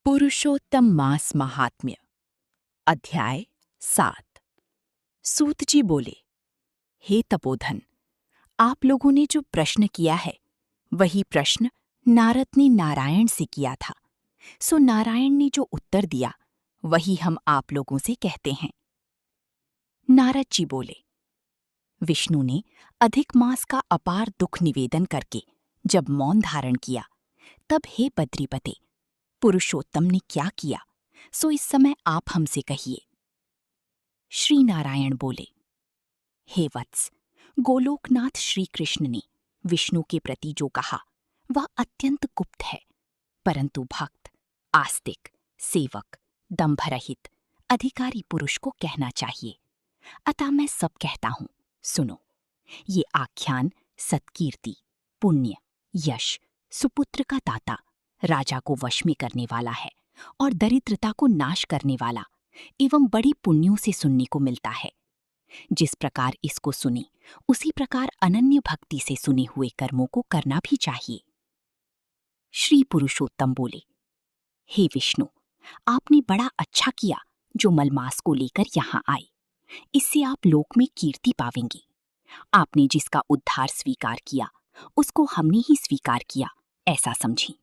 पुरुषोत्तम मास महात्म्य अध्याय 7। सूत जी बोले, हे तपोधन, आप लोगों ने जो प्रश्न किया है वही प्रश्न नारद ने नारायण से किया था। सो नारायण ने जो उत्तर दिया वही हम आप लोगों से कहते हैं। नारद जी बोले, विष्णु ने अधिक मास का अपार दुख निवेदन करके जब मौन धारण किया, तब हे बद्रीपते, पुरुषोत्तम ने क्या किया सो इस समय आप हमसे कहिए। श्री नारायण बोले, हे वत्स, गोलोकनाथ श्री कृष्ण ने विष्णु के प्रति जो कहा वह अत्यंत गुप्त है, परंतु भक्त, आस्तिक, सेवक, दंभरहित, अधिकारी पुरुष को कहना चाहिए। अतः मैं सब कहता हूं, सुनो। ये आख्यान सत्कीर्ति, पुण्य, यश, सुपुत्र का दाता, राजा को वश में करने वाला है और दरिद्रता को नाश करने वाला एवं बड़ी पुण्यों से सुनने को मिलता है। जिस प्रकार इसको सुने उसी प्रकार अनन्य भक्ति से सुने हुए कर्मों को करना भी चाहिए। श्री पुरुषोत्तम बोले, हे विष्णु, आपने बड़ा अच्छा किया जो मलमास को लेकर यहाँ आए। इससे आप लोक में कीर्ति पावेंगे। आपने जिसका उद्धार स्वीकार किया उसको हमने ही स्वीकार किया, ऐसा समझी।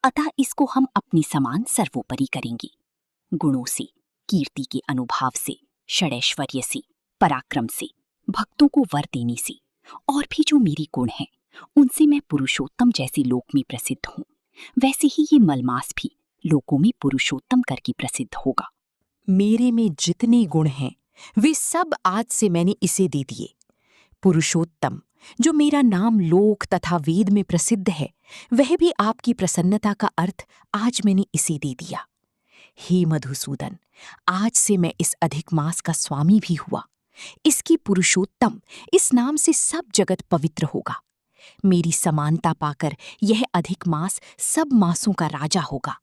अतः इसको हम अपनी समान सर्वोपरि करेंगे। गुणों से, कीर्ति के अनुभाव से, षडैश्वर्य से, पराक्रम से, भक्तों को वर देने से और भी जो मेरी गुण हैं उनसे मैं पुरुषोत्तम जैसे लोक में प्रसिद्ध हूँ। वैसे ही ये मलमास भी लोकों में पुरुषोत्तम करके प्रसिद्ध होगा। मेरे में जितने गुण हैं वे सब आज से मैंने इसे दे दिए। पुरुषोत्तम, जो मेरा नाम लोक तथा वेद में प्रसिद्ध है, वह भी आपकी प्रसन्नता का अर्थ आज मैंने इसे दे दिया। हे मधुसूदन, आज से मैं इस अधिक मास का स्वामी भी हुआ। इसकी पुरुषोत्तम इस नाम से सब जगत पवित्र होगा। मेरी समानता पाकर यह अधिक मास सब मासों का राजा होगा।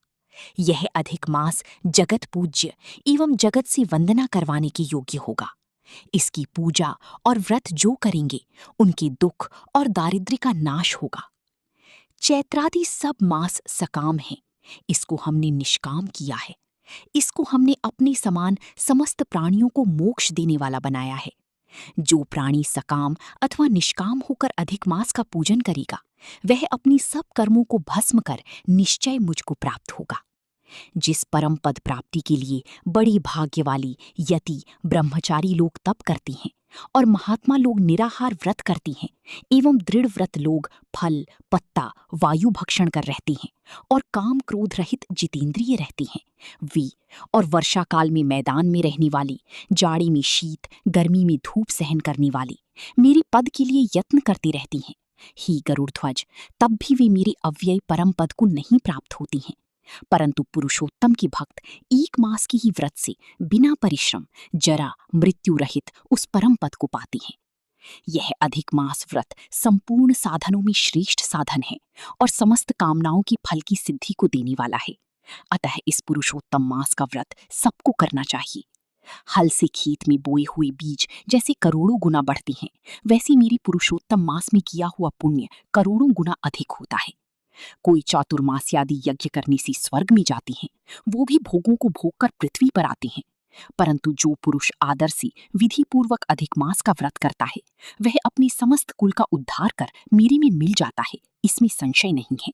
यह अधिक मास जगत पूज्य एवं जगत से वंदना करवाने के योग्य होगा। इसकी पूजा और व्रत जो करेंगे उनके दुख और दारिद्र्य का नाश होगा। चैत्रादि सब मास सकाम हैं, इसको हमने निष्काम किया है। इसको हमने अपने समान समस्त प्राणियों को मोक्ष देने वाला बनाया है। जो प्राणी सकाम अथवा निष्काम होकर अधिक मास का पूजन करेगा वह अपनी सब कर्मों को भस्म कर निश्चय मुझको प्राप्त होगा। जिस परम पद प्राप्ति के लिए बड़ी भाग्य वाली यति ब्रह्मचारी लोग तप करती हैं और महात्मा लोग निराहार व्रत करती हैं एवं दृढ़ व्रत लोग फल, पत्ता, वायु भक्षण कर रहती हैं और काम क्रोध रहित जितेंद्रिय रहती हैं, वे और वर्षा काल में मैदान में रहने वाली, जाड़े में शीत, गर्मी में धूप सहन करने वाली मेरे पद के लिए यत्न करती रहती हैं। ही गरुड़ध्वज, तब भी वे मेरे अव्यय परम पद को नहीं प्राप्त होती हैं, परंतु पुरुषोत्तम की भक्त एक मास की ही व्रत से बिना परिश्रम, जरा, मृत्यु रहित उस परम पद को पाती हैं। यह अधिक मास व्रत संपूर्ण साधनों में श्रेष्ठ साधन है और समस्त कामनाओं की फल की सिद्धि को देने वाला है। अतः इस पुरुषोत्तम मास का व्रत सबको करना चाहिए। हल से खेत में बोए हुए बीज जैसे करोड़ों गुना बढ़ते हैं, वैसे मेरी पुरुषोत्तम मास में किया हुआ पुण्य करोड़ों गुना अधिक होता है। कोई चातुर्मास्यादि यज्ञ करने से स्वर्ग में जाते हैं, वो भी भोगों को भोग कर पृथ्वी पर आते हैं, परंतु जो पुरुष आदर से विधि पूर्वक अधिक मास का व्रत करता है वह अपने समस्त कुल का उद्धार कर मेरे में मिल जाता है, इसमें संशय नहीं है।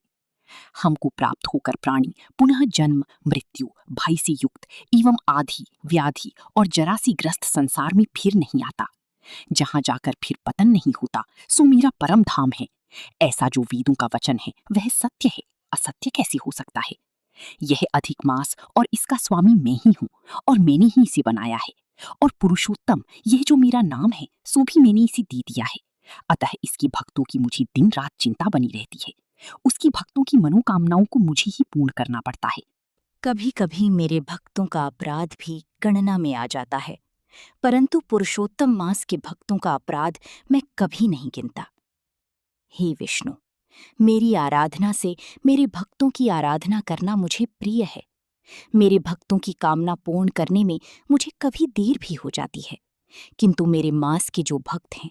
हमको प्राप्त होकर प्राणी पुनः जन्म, मृत्यु, भय से युक्त एवं आधि, व्याधि और जरा सी ग्रस्त संसार में फिर नहीं आता। जहां जाकर फिर पतन नहीं होता सो मेरा परम धाम है। ऐसा जो वेदों का वचन है वह सत्य है, असत्य कैसे हो सकता है। यह अधिक मास और इसका स्वामी मैं ही हूँ और मैंने ही इसे बनाया है। और पुरुषोत्तम, यह जो मेरा नाम है सो भी मैंने इसे दे दिया है। अतः इसकी भक्तों की मुझे दिन रात चिंता बनी रहती है। उसकी भक्तों की मनोकामनाओं को मुझे ही पूर्ण करना पड़ता है। कभी कभी मेरे भक्तों का अपराध भी गणना में आ जाता है, परंतु पुरुषोत्तम मास के भक्तों का अपराध मैं कभी नहीं गिनता। हे विष्णु, मेरी आराधना से मेरे भक्तों की आराधना करना मुझे प्रिय है। मेरे भक्तों की कामना पूर्ण करने में मुझे कभी देर भी हो जाती है, किंतु मेरे मास के जो भक्त हैं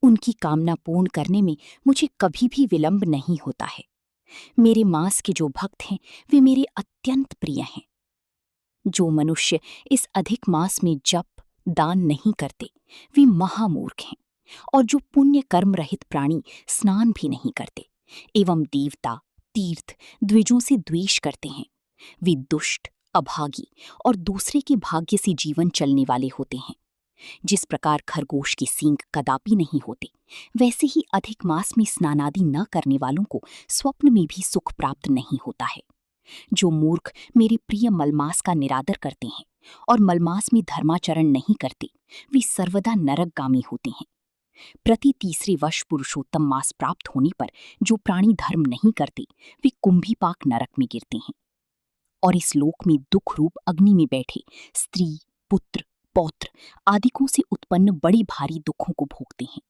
उनकी कामना पूर्ण करने में मुझे कभी भी विलंब नहीं होता है। मेरे मांस के जो भक्त हैं वे मेरे अत्यंत प्रिय हैं। जो मनुष्य इस अधिक मास में जप दान नहीं करते वे महामूर्ख हैं, और जो पुण्य कर्म रहित प्राणी स्नान भी नहीं करते एवं देवता तीर्थ द्विजों से द्वेष करते हैं वे दुष्ट अभागी और दूसरे के भाग्य से जीवन चलने वाले होते हैं। जिस प्रकार खरगोश के सींग कदापि नहीं होते, वैसे ही अधिक मास में स्नानादि न करने वालों को स्वप्न में भी सुख प्राप्त नहीं होता है। जो मूर्ख मेरे प्रिय मलमास का निरादर करते हैं और मलमास में धर्माचरण नहीं करते वे सर्वदा नरकगामी होते हैं। प्रति तीसरे वर्ष पुरुषोत्तम मास प्राप्त होने पर जो प्राणी धर्म नहीं करते वे कुंभीपाक नरक में गिरते हैं और इस लोक में दुख रूप अग्नि में बैठे स्त्री पुत्र पौत्र आदिकों से उत्पन्न बड़ी भारी दुखों को भोगते हैं।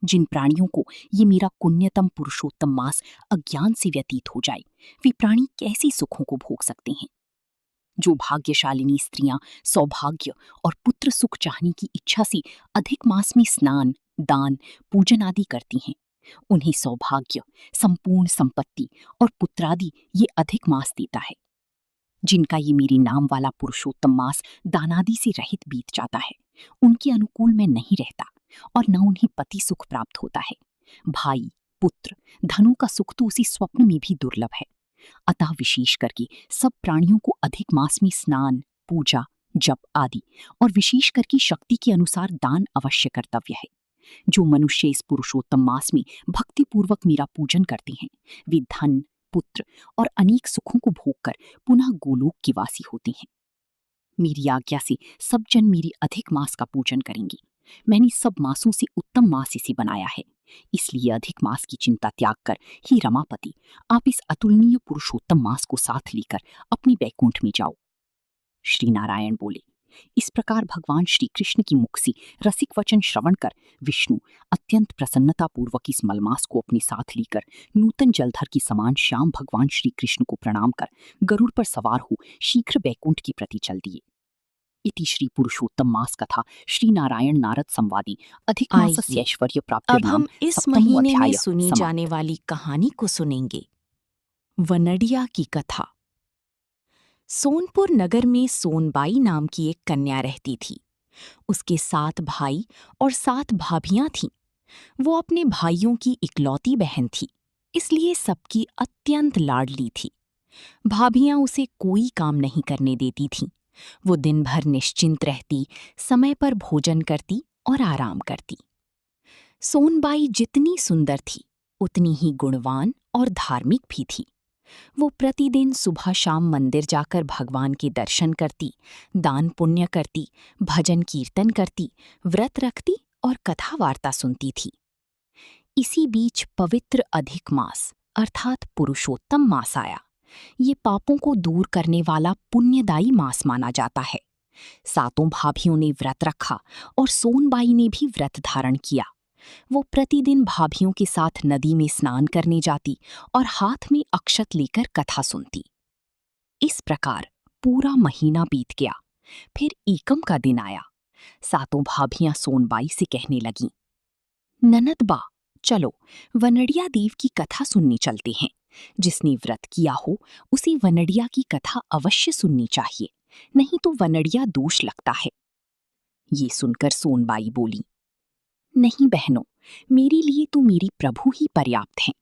जिन प्राणियों को ये मेरा पुण्यतम पुरुषोत्तम मास अज्ञान से व्यतीत हो जाए वे प्राणी कैसे सुखों को भोग सकते हैं। जो भाग्यशालिनी स्त्रियां सौभाग्य और पुत्र सुख चाहने की इच्छा से अधिक मास में स्नान दान पूजन आदि करती हैं, उन्हें सौभाग्य संपूर्ण संपत्ति और पुत्रादि ये अधिक मास देता है। जिनका ये मेरे नाम वाला पुरुषोत्तम मास दानादि से रहित बीत जाता है, उनके अनुकूल मैं नहीं रहता और न उन्हें पति सुख प्राप्त होता है। भाई पुत्र धनों का सुख तो उसी स्वप्न में भी दुर्लभ है। अतः विशेष करके सब प्राणियों को अधिक मास में स्नान पूजा जप आदि और विशेष करके शक्ति के अनुसार दान अवश्य कर्तव्य है। जो मनुष्य इस पुरुषोत्तम मास में भक्तिपूर्वक मेरा पूजन करते हैं वे धन पुत्र और अनेक सुखों को भोगकर पुनः गोलोक के वासी होते हैं। मेरी आज्ञा से सब जन मेरी अधिक मास का पूजन करेंगे। मैंने सब मासों से उत्तम मास इसे बनाया है, इसलिए अधिक मास की चिंता त्याग कर हे रमापति आप इस अतुलनीय पुरुषोत्तम मास को साथ लेकर अपने बैकुंठ में जाओ। श्री नारायण बोले। इस प्रकार भगवान श्री कृष्ण की मुख से रसिक वचन श्रवण कर विष्णु अत्यंत प्रसन्नता पूर्वक इस मलमास को अपने साथ लेकर नूतन जलधर के समान श्याम भगवान श्री कृष्ण को प्रणाम कर गरुड़ पर सवार हो शीघ्र बैकुंठ की प्रति चल दिए। इति श्री पुरुषोत्तम मास कथा श्री नारायण नारद संवादी अधिक मासस्य ऐश्वर्य प्राप्ति। अब हम इस महीने में सुनी जाने वाली कहानी को सुनेंगे। वनडिया की कथा। सोनपुर नगर में सोनबाई नाम की एक कन्या रहती थी। उसके 7 भाई और 7 भाभियां थीं। वो अपने भाइयों की इकलौती बहन थी, इसलिए सबकी अत्यंत लाडली थी। भाभियां उसे कोई काम नहीं करने देती थीं। वो दिन भर निश्चिंत रहती, समय पर भोजन करती और आराम करती। सोनबाई जितनी सुंदर थी उतनी ही गुणवान और धार्मिक भी थी। वो प्रतिदिन सुबह शाम मंदिर जाकर भगवान के दर्शन करती, दान पुण्य करती, भजन कीर्तन करती, व्रत रखती और कथा वार्ता सुनती थी। इसी बीच पवित्र अधिक मास अर्थात पुरुषोत्तम मास आया। ये पापों को दूर करने वाला पुण्यदायी मास माना जाता है। 7 भाभियों ने व्रत रखा और सोनबाई ने भी व्रत धारण किया। वो प्रतिदिन भाभियों के साथ नदी में स्नान करने जाती और हाथ में अक्षत लेकर कथा सुनती। इस प्रकार पूरा महीना बीत गया। फिर एकम का दिन आया। 7 भाभियां सोनबाई से कहने लगीं, ननद बा, चलो वनडिया देव की कथा सुनने चलते हैं। जिसने व्रत किया हो उसे वनडिया की कथा अवश्य सुननी चाहिए, नहीं तो वनडिया दोष लगता है। ये सुनकर सोनबाई बोली, नहीं बहनों, मेरे लिए तो मेरी प्रभु ही पर्याप्त हैं।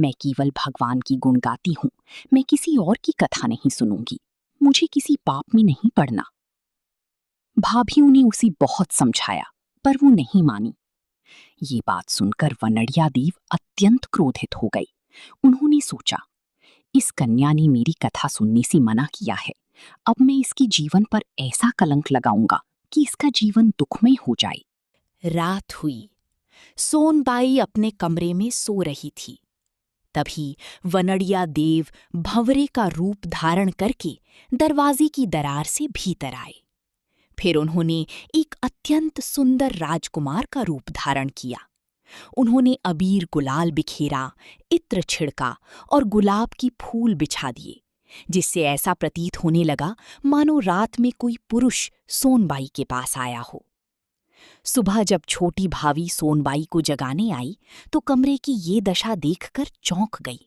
मैं केवल भगवान की गुण गाती हूँ। मैं किसी और की कथा नहीं सुनूंगी। मुझे किसी पाप में नहीं पड़ना। भाभियों ने उसे बहुत समझाया पर वो नहीं मानी। ये बात सुनकर वनडिया देव अत्यंत क्रोधित हो गई। उन्होंने सोचा, इस कन्या ने मेरी कथा सुनने से मना किया है। अब मैं इसके जीवन पर ऐसा कलंक लगाऊंगा कि इसका जीवन दुखमय हो जाए। रात हुई। सोनबाई अपने कमरे में सो रही थी। तभी वनडिया देव भंवरे का रूप धारण करके दरवाजे की दरार से भीतर आए। फिर उन्होंने एक अत्यंत सुंदर राजकुमार का रूप धारण किया। उन्होंने अबीर गुलाल बिखेरा, इत्र छिड़का और गुलाब की फूल बिछा दिए, जिससे ऐसा प्रतीत होने लगा मानो रात में कोई पुरुष सोनबाई के पास आया हो। सुबह जब छोटी भावी सोनबाई को जगाने आई तो कमरे की ये दशा देखकर चौंक गई।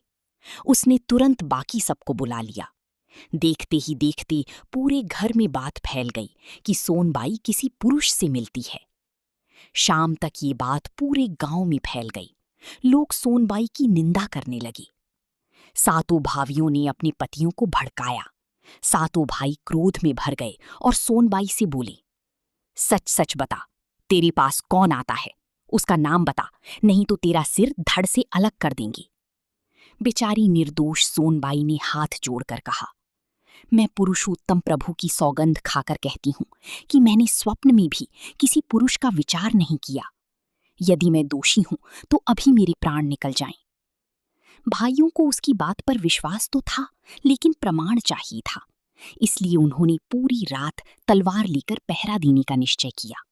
उसने तुरंत बाकी सबको बुला लिया। देखते ही देखते पूरे घर में बात फैल गई कि सोनबाई किसी पुरुष से मिलती है। शाम तक ये बात पूरे गांव में फैल गई। लोग सोनबाई की निंदा करने लगे। सातों भाइयों ने अपने पतियों को भड़काया। सातों भाई क्रोध में भर गए और सोनबाई से बोले, सच सच बता, तेरे पास कौन आता है? उसका नाम बता, नहीं तो तेरा सिर धड़ से अलग कर देंगे। बेचारी निर्दोष सोनबाई ने हाथ जोड़कर कहा, मैं पुरुषोत्तम प्रभु की सौगंध खाकर कहती हूं कि मैंने स्वप्न में भी किसी पुरुष का विचार नहीं किया। यदि मैं दोषी हूं तो अभी मेरे प्राण निकल जाएं। भाइयों को उसकी बात पर विश्वास तो था, लेकिन प्रमाण चाहिए था। इसलिए उन्होंने पूरी रात तलवार लेकर पहरा देने का निश्चय किया।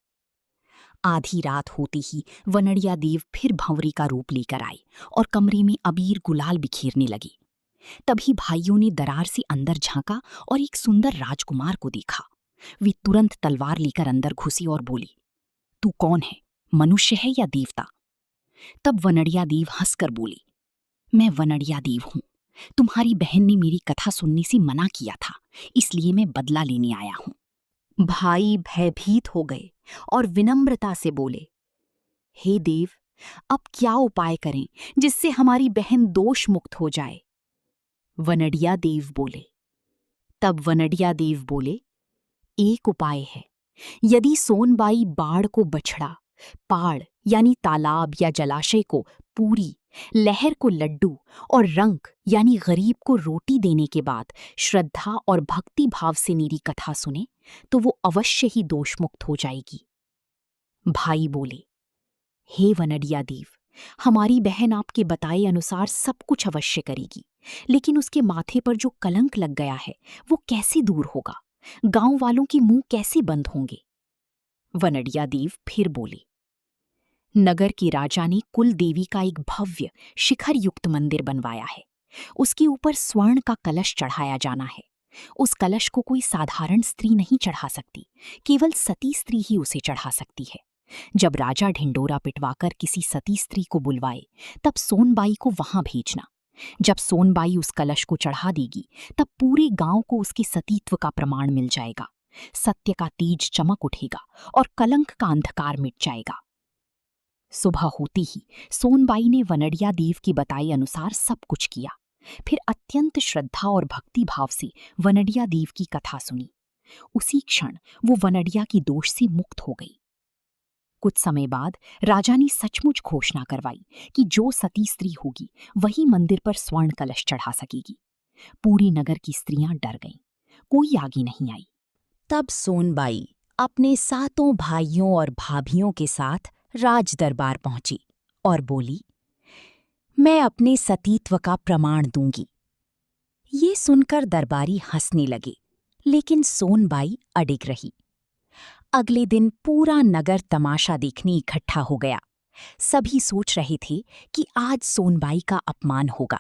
आधी रात होते ही वनड़िया देव फिर भंवरे का रूप लेकर आए और कमरे में अबीर गुलाल बिखेरने लगे। तभी भाइयों ने दरार से अंदर झांका और एक सुंदर राजकुमार को देखा। वे तुरंत तलवार लेकर अंदर घुसे और बोले, तू कौन है, मनुष्य है या देवता? तब वनड़िया देव हंसकर बोले, मैं वनड़िया देव हूं। तुम्हारी बहन ने मेरी कथा सुनने से मना किया था, इसलिए मैं बदला लेने आया हूं। भाई भयभीत हो गए और विनम्रता से बोले, हे देव, अब क्या उपाय करें जिससे हमारी बहन दोष मुक्त हो जाए? वनड़िया देव बोले। तब वनड़िया देव बोले, एक उपाय है। यदि सोनबाई बाढ़ को बछड़ा, पाड़ यानी तालाब या जलाशय को पूरी, लहर को लड्डू और रंक यानी गरीब को रोटी देने के बाद श्रद्धा और भक्ति भाव से मेरी कथा सुने तो वो अवश्य ही दोष मुक्त हो जाएगी। भाई बोले, हे वनड़िया देव, हमारी बहन आपके बताए अनुसार सब कुछ अवश्य करेगी, लेकिन उसके माथे पर जो कलंक लग गया है वो कैसे दूर होगा? गांव वालों के मुंह कैसे बंद होंगे? वनड़िया देव फिर बोले, नगर के राजा ने कुल देवी का एक भव्य शिखर युक्त मंदिर बनवाया है। उसके ऊपर स्वर्ण का कलश चढ़ाया जाना है। उस कलश को कोई साधारण स्त्री नहीं चढ़ा सकती, केवल सती स्त्री ही उसे चढ़ा सकती है। जब राजा ढिंडोरा पिटवाकर किसी सती स्त्री को बुलवाए तब सोनबाई को वहां भेजना। जब सोनबाई उस कलश को चढ़ा देगी तब पूरे गांव को उसके सतीत्व का प्रमाण मिल जाएगा। सत्य का तेज चमक उठेगा और कलंक का अंधकार मिट जाएगा। सुबह होती ही सोनबाई ने वनड़िया देव की बताए अनुसार सब कुछ किया। फिर अत्यंत श्रद्धा और भक्ति भाव से वनड़िया देव की कथा सुनी। उसी क्षण वो वनड़िया की दोष से मुक्त हो गई। कुछ समय बाद राजा ने सचमुच घोषणा करवाई कि जो सती स्त्री होगी वही मंदिर पर स्वर्ण कलश चढ़ा सकेगी। पूरे नगर की स्त्रियां डर गईं, कोई आगे नहीं आई। तब सोनबाई अपने सातों भाइयों और भाभियों के साथ राज दरबार पहुंची और बोली, मैं अपने सतीत्व का प्रमाण दूंगी। ये सुनकर दरबारी हंसने लगे, लेकिन सोनबाई अडिग रही। अगले दिन पूरा नगर तमाशा देखने इकट्ठा हो गया। सभी सोच रहे थे कि आज सोनबाई का अपमान होगा।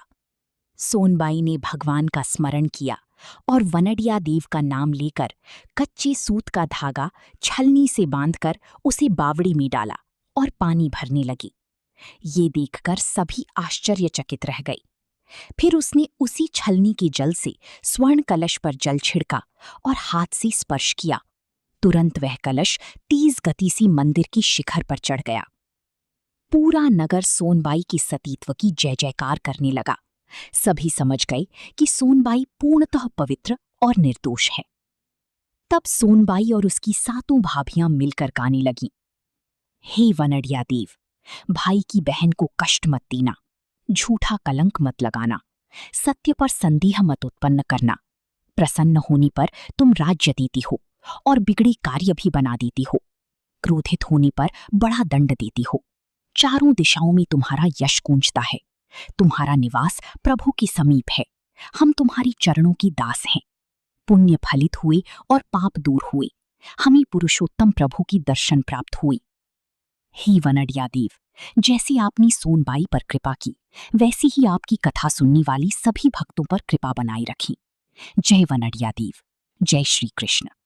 सोनबाई ने भगवान का स्मरण किया और वनड़िया देव का नाम लेकर कच्चे सूत का धागा छलनी से बांधकर उसे बावड़ी में डाला और पानी भरने लगी। ये देखकर सभी आश्चर्यचकित रह गए। फिर उसने उसी छलनी के जल से स्वर्ण कलश पर जल छिड़का और हाथ से स्पर्श किया। तुरंत वह कलश तेज गति से मंदिर की शिखर पर चढ़ गया। पूरा नगर सोनबाई की सतीत्व की जय जयकार करने लगा। सभी समझ गए कि सोनबाई पूर्णतः पवित्र और निर्दोष है। तब सोनबाई और उसकी सातों भाभियां मिलकर गाने लगीं, हे वनड़िया देव, भाई की बहन को कष्ट मत देना, झूठा कलंक मत लगाना, सत्य पर संदेह मत उत्पन्न करना। प्रसन्न होने पर तुम राज्य देती हो और बिगड़े कार्य भी बना देती हो। क्रोधित होने पर बड़ा दंड देती हो। चारों दिशाओं में तुम्हारा यश गूंजता है। तुम्हारा निवास प्रभु के समीप है। हम तुम्हारी चरणों की दास हैं। पुण्य फलित हुए और पाप दूर हुए। हमें पुरुषोत्तम प्रभु की दर्शन प्राप्त हुई। हे वनड़िया देव, जैसे आपने सोनबाई पर कृपा की, वैसे ही आपकी कथा सुनने वाली सभी भक्तों पर कृपा बनाए रखी। जय वनड़िया देव। जय श्री कृष्ण।